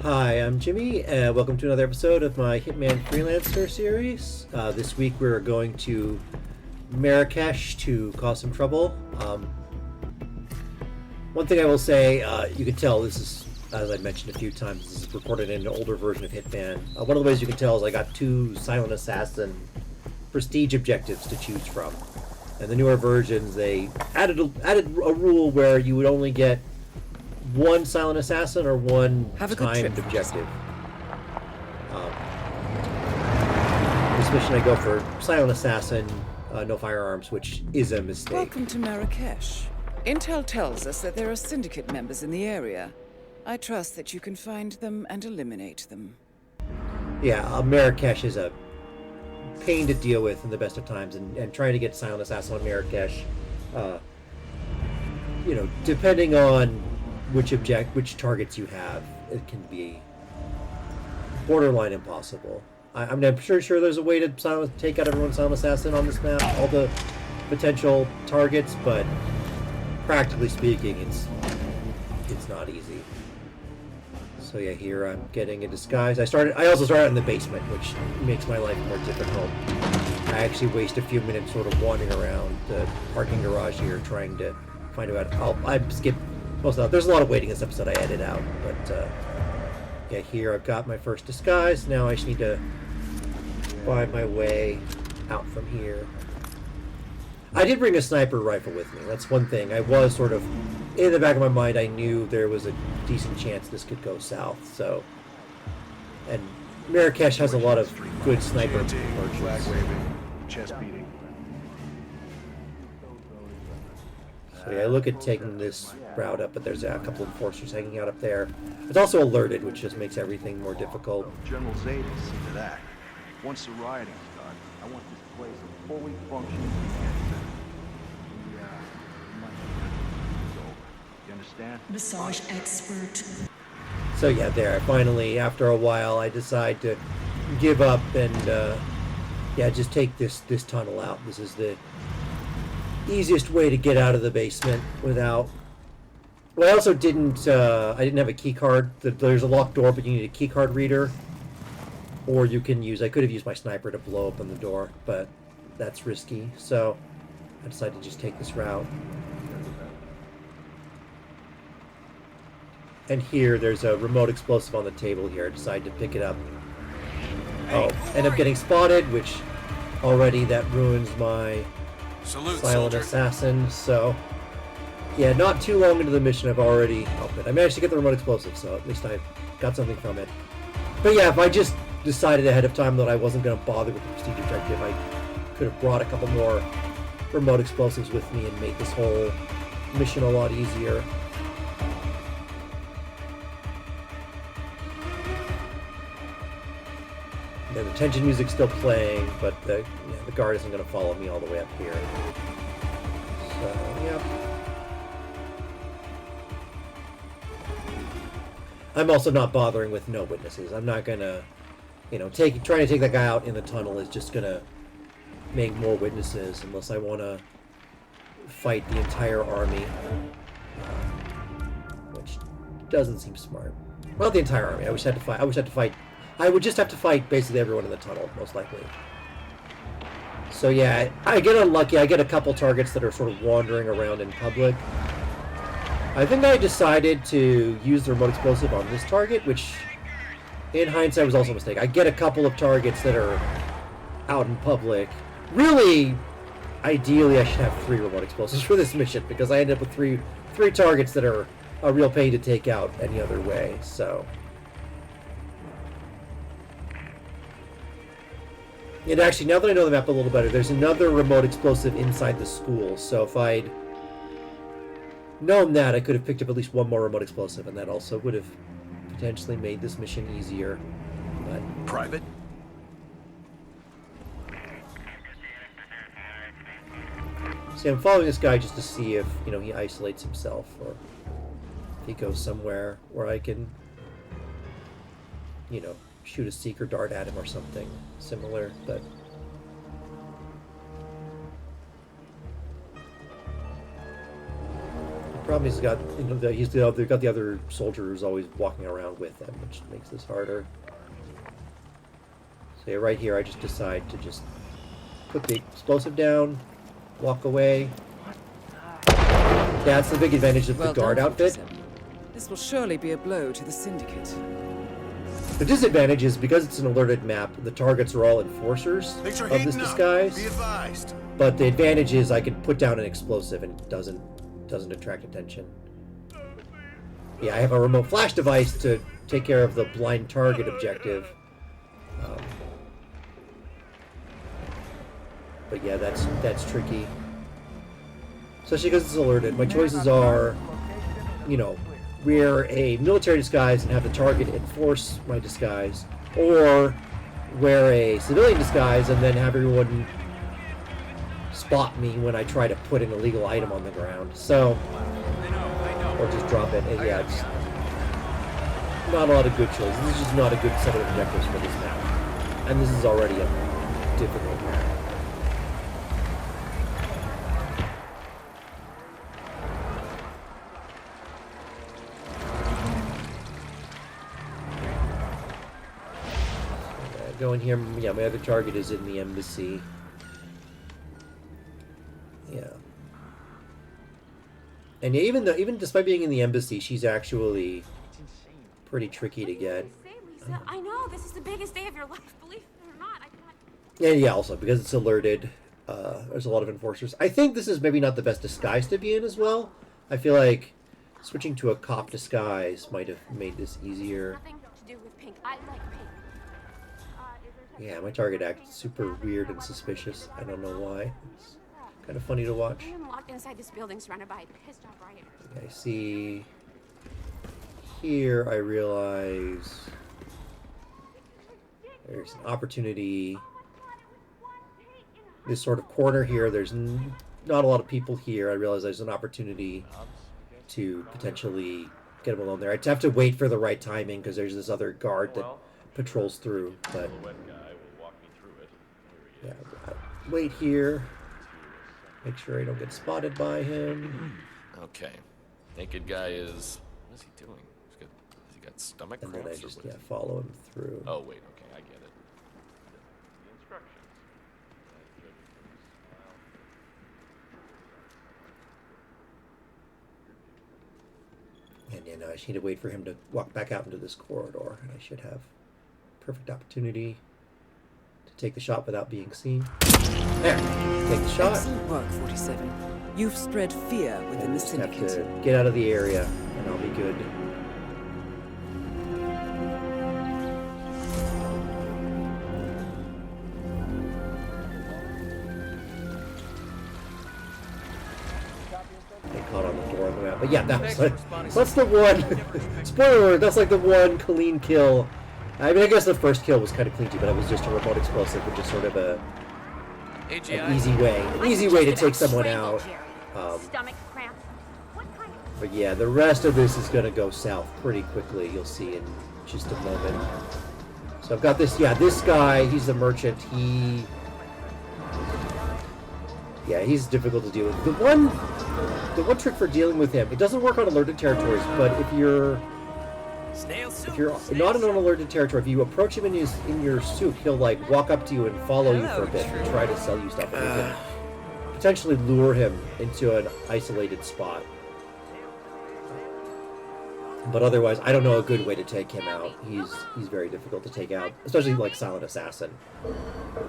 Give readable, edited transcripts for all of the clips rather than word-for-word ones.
Hi, I'm Jimmy, and welcome to another episode of my Hitman Freelancer series. This week we're going to Marrakesh to cause some trouble. One thing I will say, you can tell this is, as I mentioned a few times, this is recorded in an older version of Hitman. One of the ways you can tell is I got two Silent Assassin prestige objectives to choose from. And the newer versions, they added a rule where you would only get one Silent Assassin or one timed objective. This mission I go for Silent Assassin, no firearms, which is a mistake. Welcome to Marrakesh. Intel tells us that there are syndicate members in the area. I trust that you can find them and eliminate them. Yeah, Marrakesh is a pain to deal with in the best of times, and trying to get Silent Assassin on Marrakesh, depending on which targets you have, it can be borderline impossible. I'm sure there's a way to take out everyone's Silent Assassin on this map, all the potential targets, but practically speaking, it's not easy. So yeah, here I'm getting a disguise. I also started in the basement, which makes my life more difficult. I actually waste a few minutes sort of wandering around the parking garage here trying to find out. I skipped most of that. There's a lot of waiting in this episode I edited out, but yeah, here I've got my first disguise. Now I just need to find my way out from here. I did bring a sniper rifle with me. That's one thing. I was sort of, in the back of my mind, I knew there was a decent chance this could go south, so. And Marrakesh has a lot of good sniper merchants. Chest beating. So yeah, I look at taking this route up, but there's a couple of enforcers hanging out up there. It's also alerted, which just makes everything more difficult. General Zayd will see to that. Once the rioting starts, I want this place a fully functioning cancer. You understand? Massage expert. So yeah, there. Finally, after a while, I decide to give up and just take this tunnel out. This is the easiest way to get out of the basement without. Well, I also didn't. I didn't have a key card. There's a locked door, but you need a key card reader. Or you can use. I could have used my sniper to blow open the door, but that's risky. So I decided to just take this route. And here, there's a remote explosive on the table here. I decided to pick it up. Oh, end up getting spotted, which already that ruins my Silent Assassin. So, yeah, not too long into the mission, I've already I managed to get the remote explosive, so at least I got something from it. But yeah, if I just decided ahead of time that I wasn't going to bother with the prestige objective, I could have brought a couple more remote explosives with me and made this whole mission a lot easier. Yeah, the tension music's still playing, but the guard isn't going to follow me all the way up here. So, yep. I'm also not bothering with no witnesses. I'm not going to, trying to take that guy out in the tunnel is just going to make more witnesses unless I want to fight the entire army, which doesn't seem smart. Well, not the entire army. I would just have to fight basically everyone in the tunnel, most likely. So yeah, I get unlucky. I get a couple targets that are sort of wandering around in public. I think I decided to use the remote explosive on this target, which in hindsight was also a mistake. I get a couple of targets that are out in public. Really, ideally I should have 3 remote explosives for this mission, because I ended up with three targets that are a real pain to take out any other way, so. And actually, now that I know the map a little better, there's another remote explosive inside the school, so if I'd known that, I could have picked up at least one more remote explosive, and that also would have potentially made this mission easier. But Private? see, I'm following this guy just to see if, he isolates himself, or if he goes somewhere where I can, shoot a seeker dart at him or something similar, but Problem is, they've got the other soldiers always walking around with them, which makes this harder. So yeah, right here, I just decide to just put the explosive down, walk away. That's the big advantage of the guard outfit. This will surely be a blow to the syndicate. The disadvantage is because it's an alerted map, the targets are all enforcers of this disguise. Be advised. But the advantage is I can put down an explosive and it doesn't attract attention. Yeah, I have a remote flash device to take care of the blind target objective. But yeah, that's tricky. Especially because it's alerted. My choices are, you know, wear a military disguise and have the target enforce my disguise, or wear a civilian disguise and then have everyone spot me when I try to put an illegal item on the ground. So, or just drop it. And yeah, it's not a lot of good choices. This is just not a good set of objectives for this map. And this is already a difficult map. Go in here. Yeah, my other target is in the embassy. Yeah. And yeah, even despite being in the embassy, she's actually pretty tricky to get. Lisa, I know this is the biggest day of your life. Believe it or not, And yeah, also because it's alerted, there's a lot of enforcers. I think this is maybe not the best disguise to be in as well. I feel like switching to a cop disguise might have made this easier. Nothing to do with pink. I like pink. Yeah, my target acts super weird and suspicious. I don't know why. It's kind of funny to watch. I am locked inside this building surrounded by pissed off rioters. I see. Here I realize there's an opportunity. This sort of corner here, there's not a lot of people here. I realize there's an opportunity to potentially get them alone there. I'd have to wait for the right timing because there's this other guard that patrols through, but yeah, I'll wait here. Make sure I don't get spotted by him. Okay. Naked guy is... What is he doing? Has he got stomach and cramps? then I just follow him through. Oh, wait. Okay, I get it. And now I just need to wait for him to walk back out into this corridor, and I should have perfect opportunity to take the shot without being seen. There, take the shot. Excellent work, 47. You've spread fear within the Just have syndicate. to get out of the area, and I'll be good. Get caught on the door on the map, but yeah, that's the one. Spoiler alert, that's like the one clean kill. I mean, I guess the first kill was kind of clean too, but it was just a remote explosive, which is sort of an easy way to take someone out. Stomach cramps. What kind of... But yeah, the rest of this is going to go south pretty quickly. You'll see in just a moment. So I've got this, this guy, he's the merchant. He's difficult to deal with. The one trick for dealing with him, it doesn't work on alerted territories, but if you're not in an alerted territory, if you approach him in your suit, he'll like walk up to you and follow you for a bit and try to sell you stuff, and you can potentially lure him into an isolated spot. But otherwise, I don't know a good way to take him out. He's very difficult to take out, especially like Silent Assassin.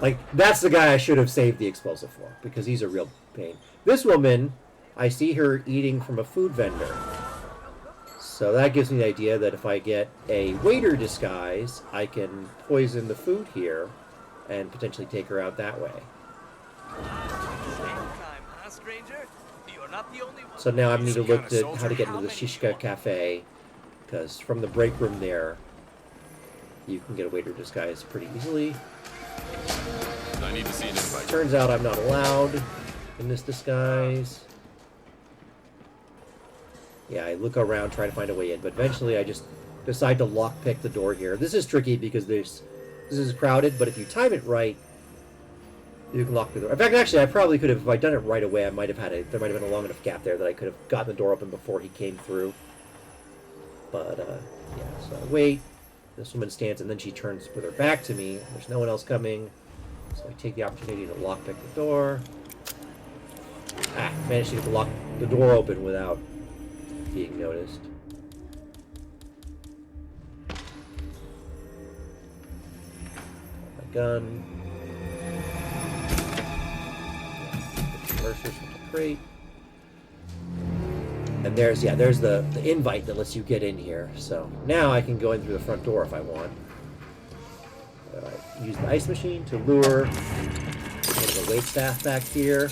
Like, that's the guy I should have saved the explosive for, because he's a real pain. This woman, I see her eating from a food vendor. So that gives me the idea that if I get a waiter disguise, I can poison the food here and potentially take her out that way. So now I need to look at how to get into the Shishka Cafe, because from the break room there, you can get a waiter disguise pretty easily. I need to see an invite. Turns out I'm not allowed in this disguise. Yeah, I look around, try to find a way in, but eventually I just decide to lockpick the door here. This is tricky because this is crowded, but if you time it right, You can lock the door. In fact, actually, I probably could have, if I'd done it right away, there might have been a long enough gap there that I could have gotten the door open before he came through. But, yeah, so I wait. This woman stands, and then she turns with her back to me. There's no one else coming. So I take the opportunity to lockpick the door. Ah, managed to get the door open without being noticed. My gun. Mercers from the crate. And there's the invite that lets you get in here. So now I can go in through the front door if I want. Use the ice machine to lure the wait staff back here.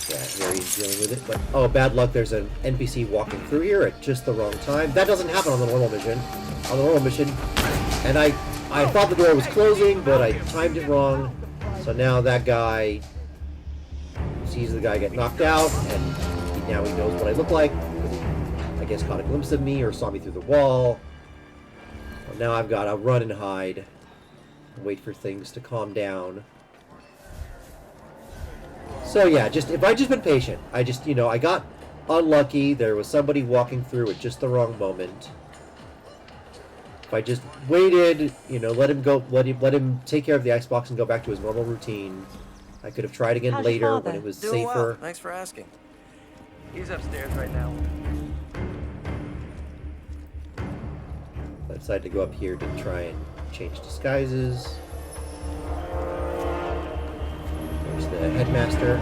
Yeah, here he's dealing with it. But, oh, bad luck, there's an NPC walking through here at just the wrong time. That doesn't happen on the normal mission. On the normal mission. And I thought the door was closing, but I timed it wrong. So now that guy sees the guy get knocked out, and now he knows what I look like. Because he, I guess, caught a glimpse of me or saw me through the wall. So now I've got to run and hide. And wait for things to calm down. So yeah, if I just been patient, I got unlucky. There was somebody walking through at just the wrong moment. If I just waited, let him take care of the icebox and go back to his normal routine. I could have tried again later when it was Doing safer. well. Thanks for asking. He's upstairs right now. I decided to go up here to try and change disguises. There's the headmaster.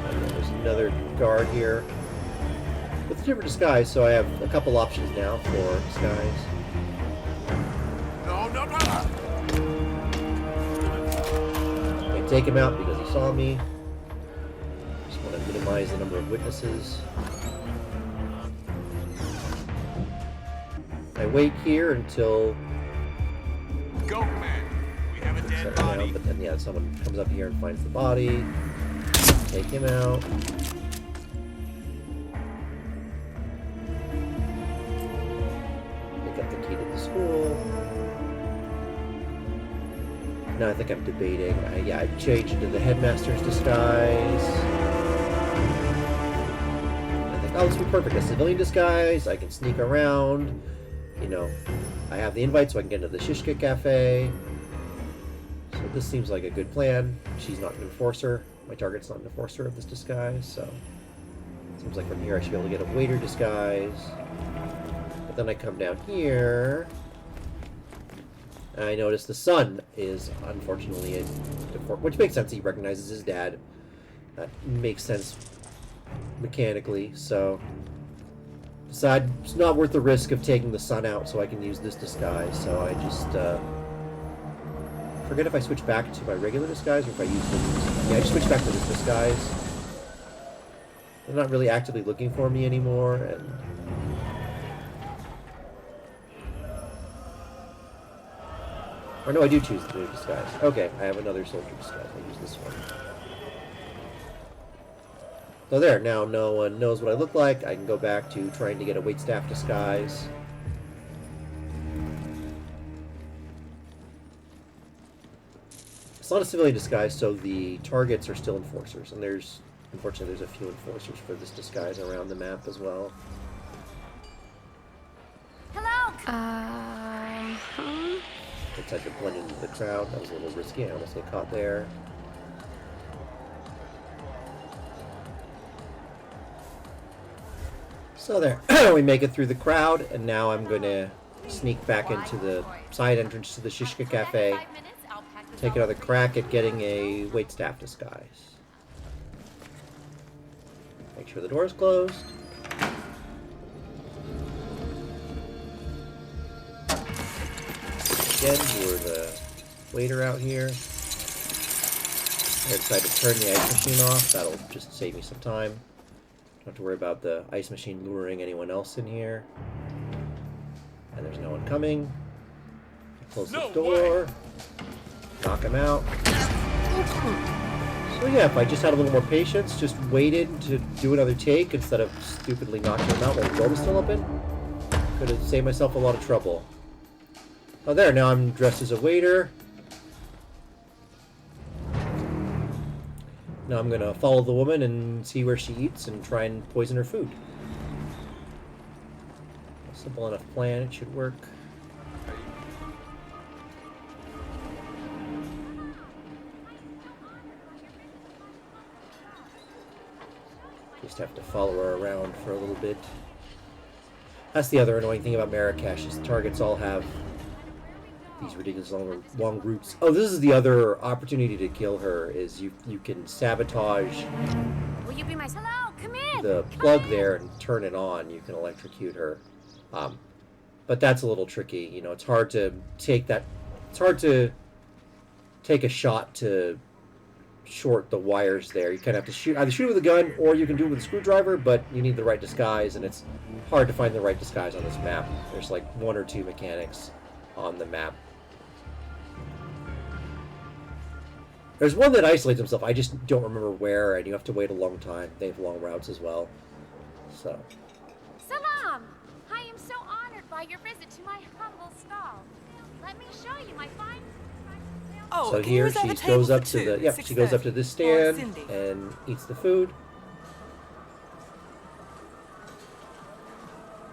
And there's another guard here with a different disguise, so I have a couple options now for disguise. No. I take him out because he saw me. Just want to minimize the number of witnesses. I wait here until Go, man. We have a dead body. but then yeah, someone comes up here and finds the body. Take him out. Pick up the key to the school. Now I think I'm debating. I changed into the headmaster's disguise. I think, oh, this will be perfect. A civilian disguise. I can sneak around. I have the invite so I can get into the Shishka Cafe. So this seems like a good plan. She's not an enforcer. My target's not an enforcer of this disguise, so seems like from here I should be able to get a waiter disguise. But then I come down here, and I notice the son is unfortunately which makes sense. He recognizes his dad. That makes sense mechanically, so decide it's not worth the risk of taking the sun out so I can use this disguise. So I just forget if I switch back to my regular disguise or if I use this. Yeah, I just switch back to this disguise. They're not really actively looking for me anymore, and or no, I do choose the new disguise. Okay, I have another soldier disguise. I'll use this one. So there, now no one knows what I look like. I can go back to trying to get a waitstaff disguise. It's not a civilian disguise, so the targets are still enforcers. And unfortunately, there's a few enforcers for this disguise around the map as well. Hello! I tried to blend into the crowd. That was a little risky. I almost got caught there. So there, we make it through the crowd, and now I'm going to sneak back into the side entrance to the Shishka Cafe, take another crack at getting a waitstaff disguise. Make sure the door is closed. Again, we're the waiter out here. I decided to turn the ice machine off. That'll just save me some time. Don't have to worry about the ice machine luring anyone else in here. And there's no one coming. Close the door. Knock him out. So yeah, if I just had a little more patience, just waited to do another take instead of stupidly knocking him out while the door was still open, could have saved myself a lot of trouble. Oh, there, now I'm dressed as a waiter. Now I'm gonna follow the woman and see where she eats and try and poison her food. A simple enough plan, it should work. Just have to follow her around for a little bit. That's the other annoying thing about Marrakesh, is targets all have these ridiculous long routes. Oh, this is the other opportunity to kill her, is you can sabotage Will you be my... Hello, come in! the plug there and turn it on. You can electrocute her. But that's a little tricky. You know, it's hard to take that... It's hard to take a shot to short the wires there. You kind of have to either shoot with a gun or you can do it with a screwdriver, but you need the right disguise, and it's hard to find the right disguise on this map. There's like 1 or 2 mechanics on the map. There's one that isolates himself. I just don't remember where, and you have to wait a long time. They have long routes as well. So. Salam! I am so honored by your visit to my humble stall. Let me show you my fine... Oh, So here she goes up to the she goes up to this stand Cindy. and eats the food.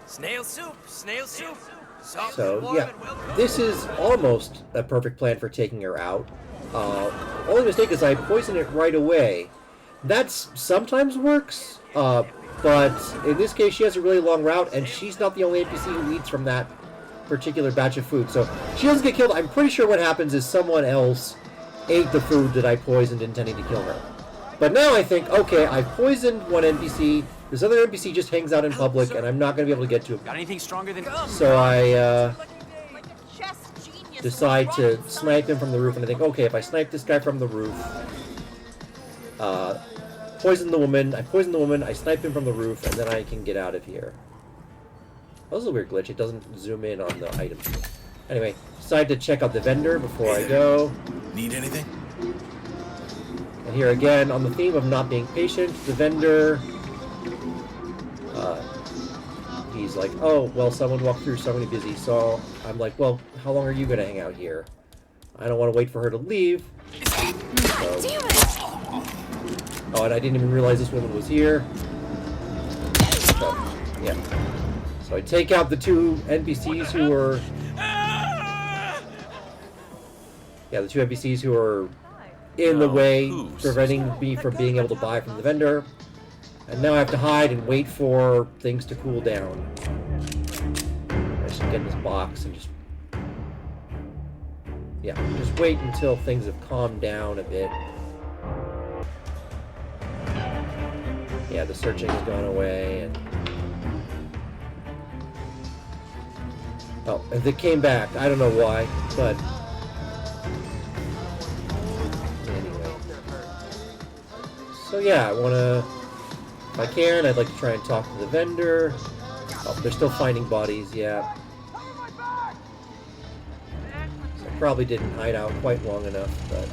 Snail soup, snail soup. Soft So and warm yeah, and well cooked. this is almost a perfect plan for taking her out. Only mistake is I poison it right away. That sometimes works, but in this case she has a really long route, and she's not the only NPC who eats from that particular batch of food. So she doesn't get killed. I'm pretty sure what happens is someone else ate the food that I poisoned intending to kill her. But now I think, okay, I've poisoned one NPC. This other NPC just hangs out in public, and I'm not going to be able to get to him. Got anything stronger than So I Like a chess genius decide with to rocket snipe him from the roof, and I think, okay, if I snipe this guy from the roof, poison the woman, I snipe him from the roof, and then I can get out of here. That was a weird glitch. It doesn't zoom in on the item. Anyway, decide to check out the vendor before I go. Need anything? And here again, on the theme of not being patient, the vendor, he's like, oh, well, someone walked through, somebody busy, so I'm like, well, how long are you going to hang out here? I don't want to wait for her to leave. So, Damn it! oh, and I didn't even realize this woman was here. So, yeah. So I take out the 2 NPCs who were... Yeah, the 2 NPCs who are in the way, preventing me from being able to buy from the vendor. And now I have to hide and wait for things to cool down. I should get in this box and just... Yeah, just wait until things have calmed down a bit. Yeah, the searching has gone away, and... Oh, they came back. I don't know why, but... Anyway. So yeah, I want to... If I can, I'd like to try and talk to the vendor. Oh, they're still finding bodies, yeah. So I probably didn't hide out quite long enough, but...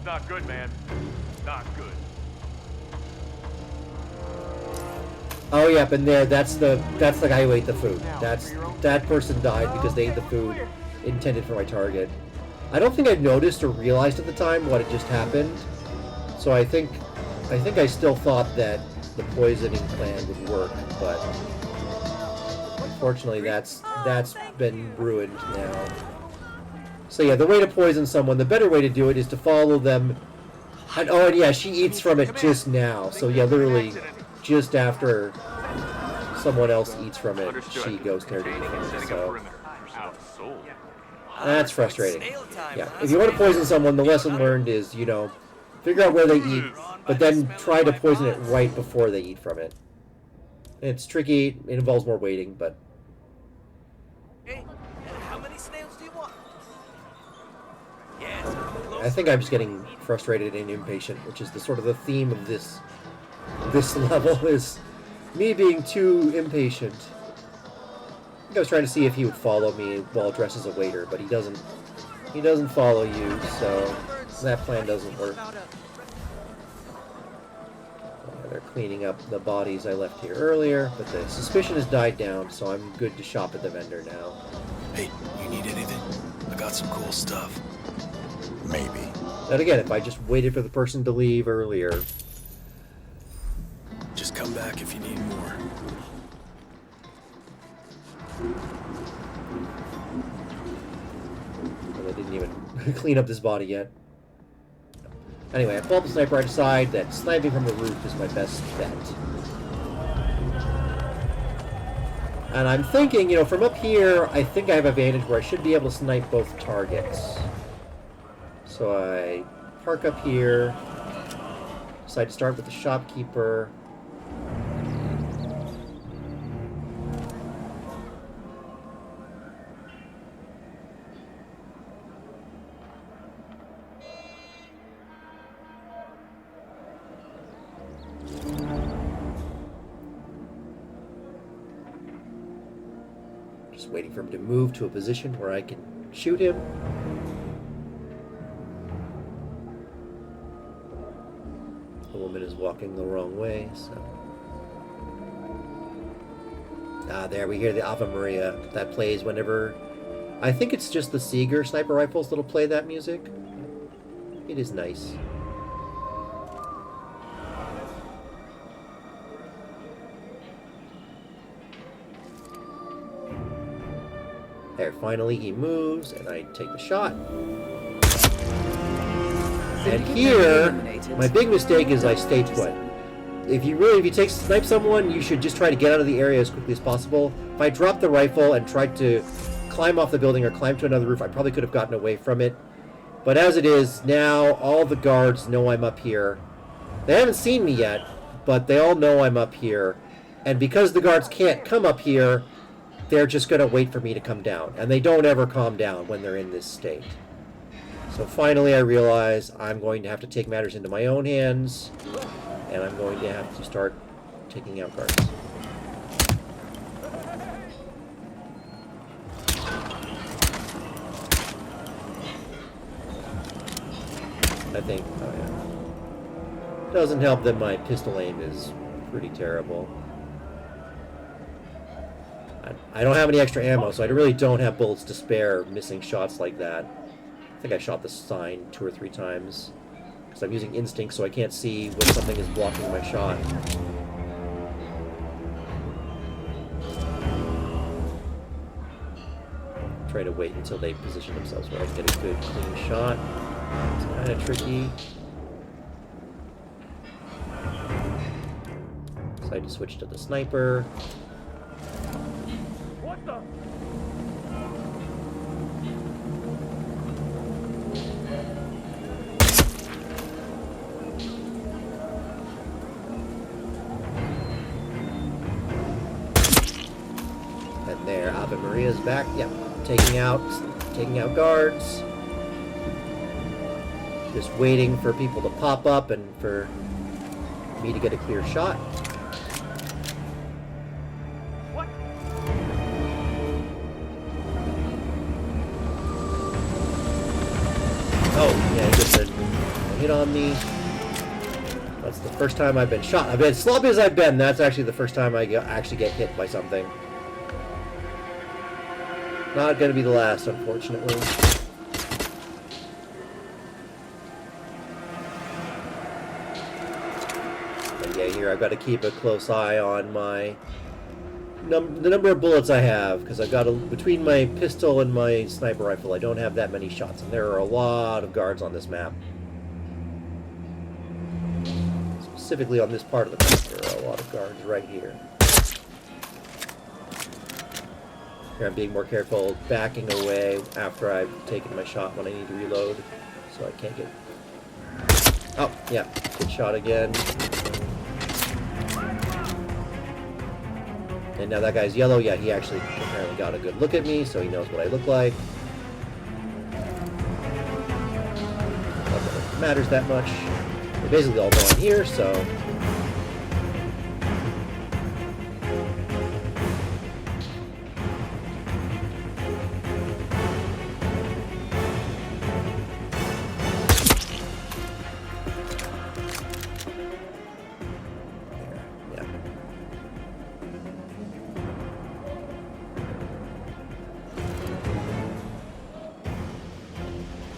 Not good, man. Not good. Oh, yep, and there, that's the guy who ate the food. That person died because they ate the food intended for my target. I don't think I noticed or realized at the time what had just happened. So I think I still thought that the poisoning plan would work, but unfortunately that's been ruined now. So yeah, the way to poison someone, the better way to do it is to follow them. And, oh, and yeah, she eats from it just now. So yeah, literally just after someone else eats from it, she goes there to eat from it. So that's frustrating. Yeah, if you want to poison someone, the lesson learned is, you know, figure out where they eat, but then try to poison it right before they eat from it. It's tricky, it involves more waiting, but... Hey, how many snails do you want? Yes. I think I'm just getting frustrated and impatient, which is the sort of the theme of this level, is me being too impatient. I was trying to see if he would follow me while dressed as a waiter, but he doesn't. He doesn't follow you, so that plan doesn't work. They're cleaning up the bodies I left here earlier, but the suspicion has died down, so I'm good to shop at the vendor now. Hey, you need anything? I got some cool stuff. Maybe. And again, if I just waited for the person to leave earlier... Just come back if you need more. I didn't even clean up this body yet. Anyway, I pull up the sniper. I decide that sniping from the roof is my best bet. And I'm thinking, you know, from up here, I think I have an advantage where I should be able to snipe both targets. So I park up here. Decide to start with the shopkeeper. Just waiting for him to move to a position where I can shoot him. The woman is walking the wrong way, so... Ah, there, we hear the Ave Maria. That plays whenever... I think it's just the Seeger sniper rifles that'll play that music. It is nice. There, finally he moves, and I take the shot. And here, my big mistake is I stay put. If you snipe someone, you should just try to get out of the area as quickly as possible. If I dropped the rifle and tried to climb off the building or climb to another roof, I probably could have gotten away from it. But as it is, now all the guards know I'm up here. They haven't seen me yet, but they all know I'm up here. And because the guards can't come up here, they're just going to wait for me to come down. And they don't ever calm down when they're in this state. So finally I realize I'm going to have to take matters into my own hands. And I'm going to have to start taking out guards. I think, oh yeah. Doesn't help that my pistol aim is pretty terrible. I don't have any extra ammo, so I really don't have bullets to spare missing shots like that. I think I shot the sign 2 or 3 times. Because I'm using instinct, so I can't see when something is blocking my shot. Try to wait until they position themselves where I can get a good, clean shot. It's kind of tricky. Decide to switch to the sniper. What the? And there, Ave Maria's back. Yep, taking out guards. Just waiting for people to pop up and for me to get a clear shot. What? Oh, yeah, he gets a hit on me. That's the first time I've been shot. I've been as sloppy as I've been. That's actually the first time I actually get hit by something. Not going to be the last, unfortunately. And yeah, here I've got to keep a close eye on my the number of bullets I have, because I've got between my pistol and my sniper rifle, I don't have that many shots, and there are a lot of guards on this map. Specifically on this part of the map, there are a lot of guards right here. Here I'm being more careful, backing away after I've taken my shot when I need to reload, so I can't get... Oh, yeah, good shot again. And now that guy's yellow. Yeah, he actually apparently got a good look at me, so he knows what I look like. Not that it matters that much. They're basically all going here, so...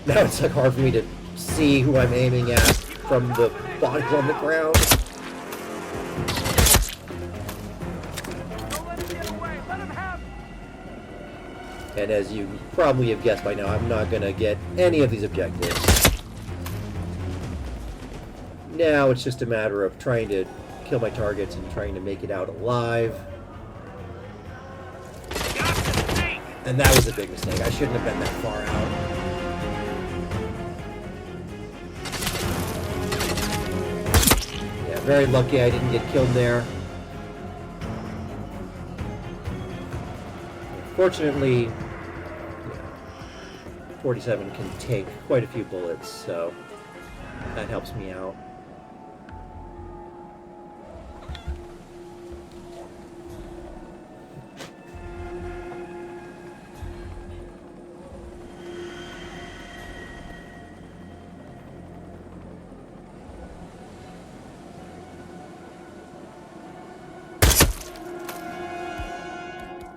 Now it's like hard for me to see who I'm aiming at from the bodies on the ground. Don't let him get away. Let him have. And as you probably have guessed by now, I'm not going to get any of these objectives. Now it's just a matter of trying to kill my targets and trying to make it out alive. And that was a big mistake. I shouldn't have been that far out. Yeah, very lucky I didn't get killed there. Fortunately, 47 can take quite a few bullets, so that helps me out.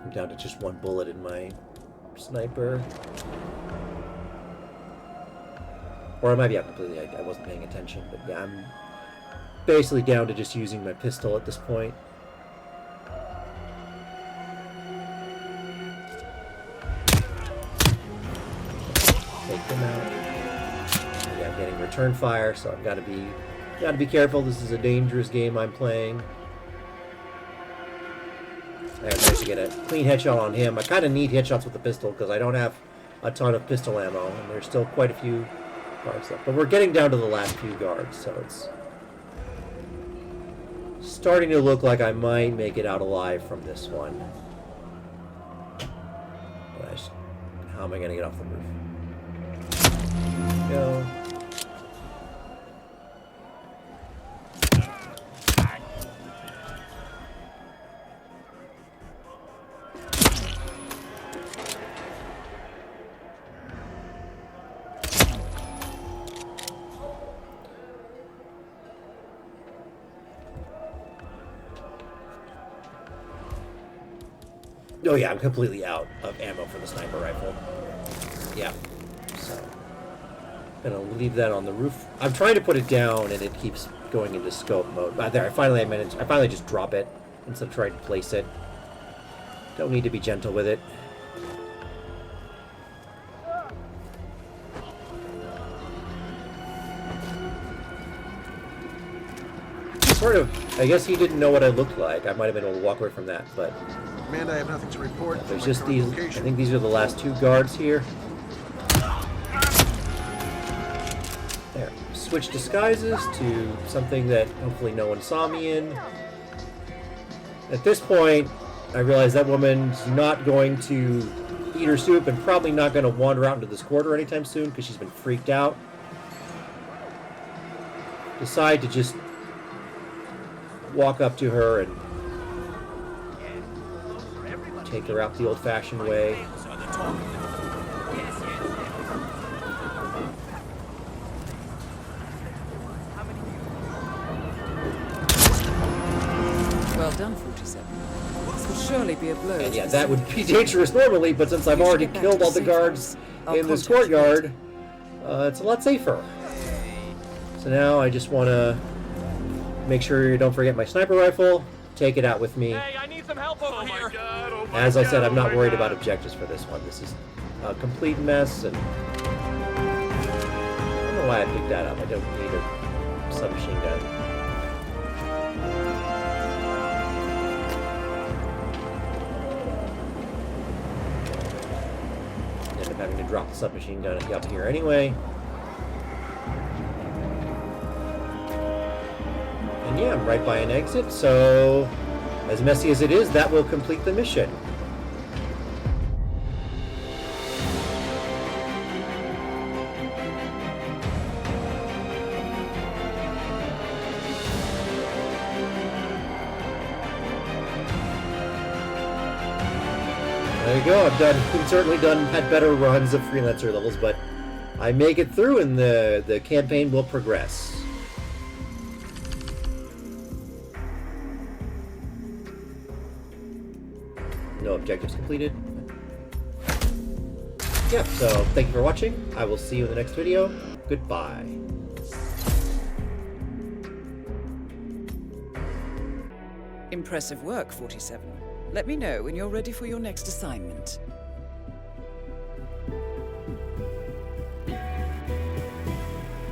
I'm down to just one bullet in my sniper. Or I might be out completely, I wasn't paying attention, but yeah, I'm basically down to just using my pistol at this point. Take them out. Yeah, I'm getting return fire, so I've got to be careful. This is a dangerous game I'm playing. I managed to get a clean headshot on him. I kind of need headshots with the pistol because I don't have a ton of pistol ammo, and there's still quite a few guards left. But we're getting down to the last few guards, so it's starting to look like I might make it out alive from this one. How am I going to get off the roof? Go. Oh yeah, I'm completely out of ammo for the sniper rifle. Yeah, so gonna leave that on the roof. I'm trying to put it down, and it keeps going into scope mode. But there, I finally just drop it instead of trying to place it. Don't need to be gentle with it. Sort of. I guess he didn't know what I looked like. I might have been able to walk away from that, but. Amanda, I have nothing to report. There's just these. I think these are the last two guards here. There. Switch disguises to something that hopefully no one saw me in. At this point, I realize that woman's not going to eat her soup and probably not going to wander out into this quarter anytime soon because she's been freaked out. Decide to just walk up to her and take her out the old-fashioned way. Well done, 47. This will surely be a blow. And yeah, that would be dangerous normally, but since I've already killed all the guards in this courtyard, it's a lot safer. So now I just want to make sure you don't forget my sniper rifle. Take it out with me. Hey, I need some help over here. As I said, I'm not worried about objectives for this one. This is a complete mess, and I don't know why I picked that up. I don't need a submachine gun. End up having to drop the submachine gun up here anyway. And yeah, I'm right by an exit, so as messy as it is, that will complete the mission. There you go, I've certainly had better runs of Freelancer levels, but I make it through and the campaign will progress. No objectives completed. yeah, so thank you for watching. I will see you in the next video. Goodbye. Impressive work, 47. Let me know when you're ready for your next assignment.